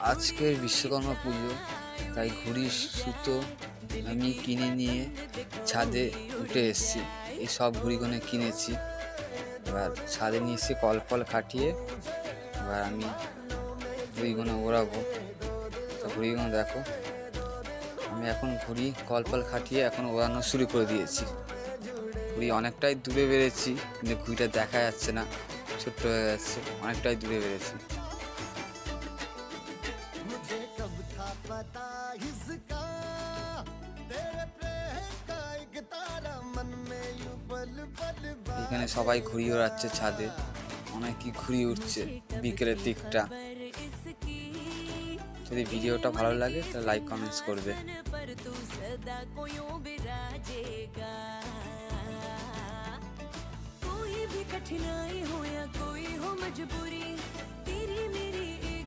আজকে বিশ্বকর্মা পুজো, তাই ঘুড়ির সুতো আমি কিনে নিয়ে ছাদে উঠে এসেছি। এই সব ঘুড়িগুলো কিনেছি, এবার ছাদে নিয়ে এসে কল ফল খাটিয়ে এবার আমি ঘুড়িগুলো ওড়াবো। তো ঘুড়িগুলো দেখো, আমি এখন ঘুড়ি কল ফল খাটিয়ে এখন ওড়ানো শুরু করে দিয়েছি। ঘুড়ি অনেকটাই দূরে বেড়েছি, কিন্তু ঘুড়িটা দেখা যাচ্ছে না, ছোট্ট হয়ে যাচ্ছে, অনেকটাই দূরে বেড়েছি। এখানে সবাই ঘুড়ি ওড়াচ্ছে ছাদে, অনেকই ঘুড়ি উঠছে বিকেলের দিকটা। যদি ভিডিওটা ভালো লাগে তাহলে লাইক কমেন্টস করবে। कोई भी कठिनाई हो या कोई हो मजबूरी, तेरी मेरी